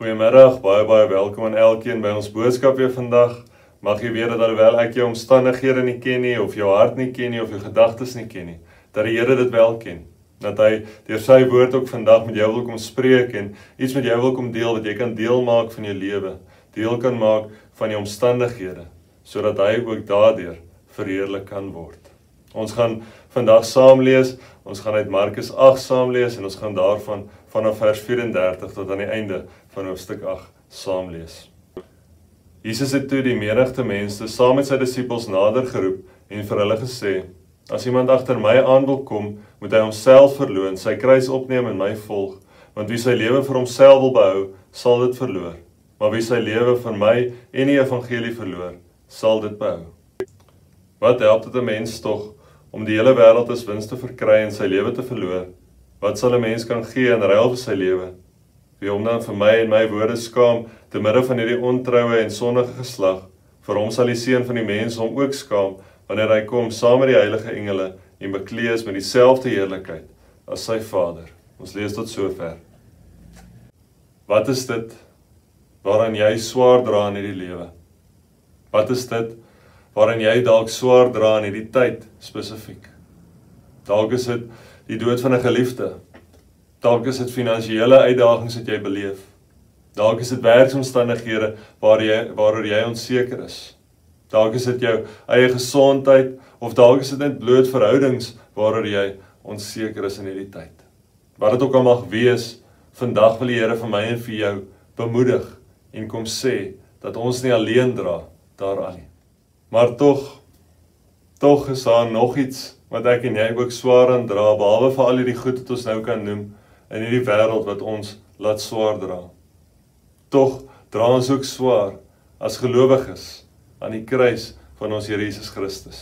Goeiemiddag, baie welkom aan elkeen by ons boodskap weer vandag. Mag jy weet dat alhoewel ek jou omstandighede nie ken nie, of jou hart nie ken nie, of jou gedagtes nie ken nie, dat die Here dit wel ken. Dat hy deur sy woord ook vandag met jou wil kom spreek en iets met jou wil kom deel wat jy kan deel maak van jou lewe, deel kan maak van jou omstandighede, sodat hy ook daardeur verheerlik kan word. Ons gaan vandag saam lees, ons gaan uit Markus 8 saam lees en ons gaan daarvan vanaf vers 34 tot aan die einde van hoofstuk 8 saam lees. Jesus het toe die menigte mense saam met sy disippels nader geroep en vir hulle gesê: As iemand agter my aan wil kom, moet hy homself verloon, sy kruis opneem en my volg, want wie sy lewe vir homself wil behou, sal dit verloor. Maar wie sy lewe vir my en die evangelie verloor, sal dit behou. Wat help dit 'n mens tog om die hele wêreld as wins te verkry en sy lewe te verloor? Wat sal 'n mens kan gee in ruil vir sy lewe? Wie hom dan vir my en my woorde skaam, te midde van hierdie ontroue en sondige geslag, vir hom sal die Seun van die mens hom ook skaam, wanneer hy kom saam met die heilige engele en bekleed is met dieselfde heerlikheid as sy Vader. Ons lees tot sover. Wat is dit waaraan jy swaar dra in hierdie lewe? Wat is dit waarin jy dalk swaar dra in hierdie tyd spesifiek? Dalk is dit die dood van 'n geliefde. Dalk is dit finansiële uitdagings wat jy beleef. Dalk is dit werksomstandighede waaroor jy onseker is. Dalk is dit jou eie gesondheid, of dalk is dit net bloot verhoudings waaroor jy onseker is in hierdie tyd. Wat dit ook al mag wees, vandag wil die Here vir my en vir jou bemoedig en kom sê dat ons nie alleen dra daaraan nie. Maar tog is daar nog iets wat ek en jy ook swaar aan dra, behalwe vir al hierdie goed wat ons nou kan noem, in hierdie wêreld wat ons laat swaar dra. Tog dra ons ook swaar as gelowiges aan die kruis van ons Here Jesus Christus.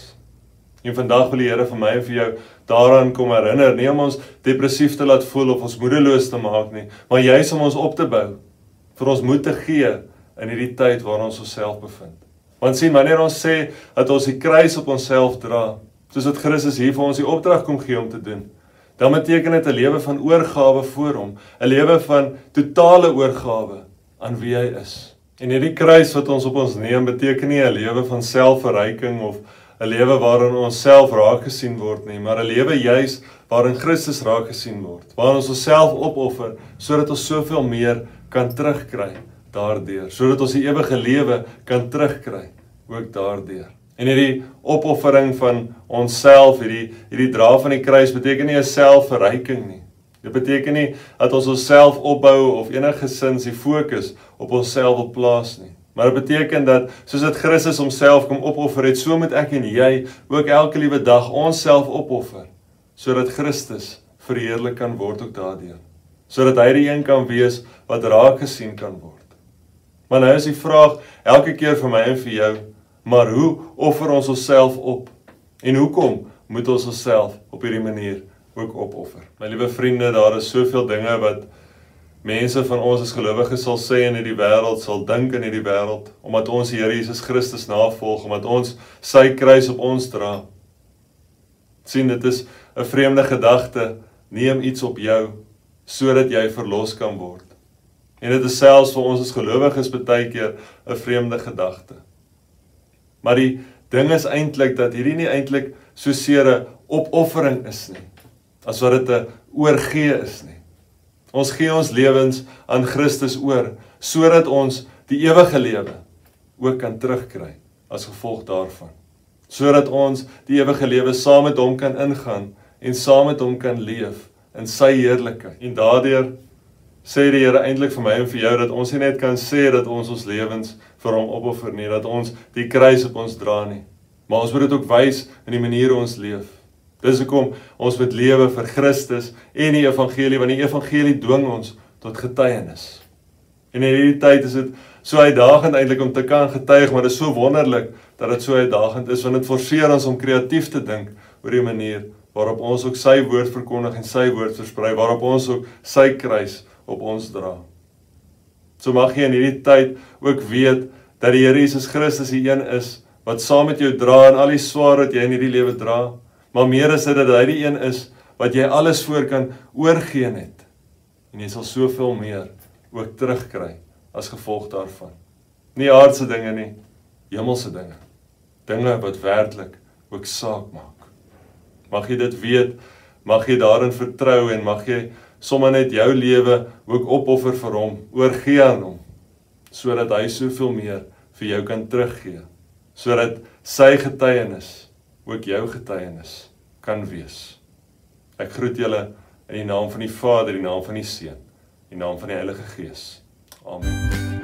En vandag wil die Here vir my en vir jou daaraan kom herinner, nie om ons depressief te laat voel of ons moedeloos te maak nie, maar juis om ons op te bou, vir ons moed te gee in hierdie tyd waar ons onsself bevind. Want sien, wanneer ons sê dat ons die kruis op onsself dra, soos wat Christus hier vir ons die opdrag kom gee om te doen, dan beteken dit 'n lewe van oorgawe voor hom, 'n lewe van totale oorgawe aan wie hy is. En hierdie kruis wat ons op ons neem, beteken nie 'n lewe van selfverryking of 'n lewe waarin ons self raak gesien word nie, maar 'n lewe juis waarin Christus raak gesien word, waarin ons onsself opoffer, sodat ons soveel meer kan terugkry daardeur, sodat ons die ewige lewe kan terugkry, ook daardeur. En hierdie opoffering van onsself, hierdie dra van die kruis, beteken nie 'n selfverryking nie. Dit beteken nie dat ons onsself opbou of enigsins die fokus op onsself wil plaas nie. Maar dit beteken dat, soos dat Christus homself kom opoffer het, so moet ek en jy ook elke liewe dag onsself opoffer, sodat Christus verheerlik kan word ook daardeur. Sodat hy die een kan wees wat raak gesien kan word. Maar nou is die vraag elke keer vir my en vir jou, maar hoe offer ons onsself op? En hoekom moet ons onsself op hierdie manier ook opoffer? My liewe vriende, daar is soveel dinge wat mense van ons as gelowiges sal sê in hierdie wêreld, sal dink in hierdie wêreld, omdat ons die Here Jesus Christus navolg, omdat ons sy kruis op ons dra. Sien, dit is 'n vreemde gedagte, neem iets op jou, sodat jy verlos kan word. En dit is selfs vir ons as gelowiges baie keer 'n vreemde gedagte. Maar die ding is eintlik dat hierdie nie eintlik soseer 'n opoffering is nie, as wat dit 'n oorgee is nie. Ons gee ons lewens aan Christus oor, sodat ons die ewige lewe ook kan terugkry as gevolg daarvan. Sodat ons die ewige lewe saam met hom kan ingaan en saam met hom kan leef in sy heerlikheid. En daardeur sê die Here eintlik vir my en vir jou dat ons nie net kan sê dat ons lewens vir hom opoffer nie, dat ons die kruis op ons dra nie, maar ons moet dit ook wys in die manier hoe ons leef. Dis hoekom ons moet lewe vir Christus en die evangelie, want die evangelie dwing ons tot getuienis. En in hierdie tyd is dit so uitdagend eintlik om te kan getuig, maar dit is so wonderlik dat dit so uitdagend is, want dit forceer ons om kreatief te dink oor die manier waarop ons ook sy woord verkondig en sy woord versprei, waarop ons ook sy kruis op ons dra. So mag jy in hierdie tyd ook weet dat die Here Jesus Christus die een is wat saam met jou dra en al die swaar wat jy in hierdie lewe dra, maar meer is dit dat hy die een is wat jy alles voor kan oorgee net. En jy sal soveel meer ook terugkry as gevolg daarvan. Nie aardse dinge nie, hemelse dinge. Dinge wat werklik ook saak maak. Mag jy dit weet, mag jy daarin vertrou en mag jy sommer net jou lewe ook opoffer vir hom, oorgee aan hom, sodat hy soveel meer vir jou kan teruggee, sodat sy getuienis ook jou getuienis kan wees. Ek groet julle in die naam van die Vader, in die naam van die Seun, in die naam van die Heilige Gees. Amen.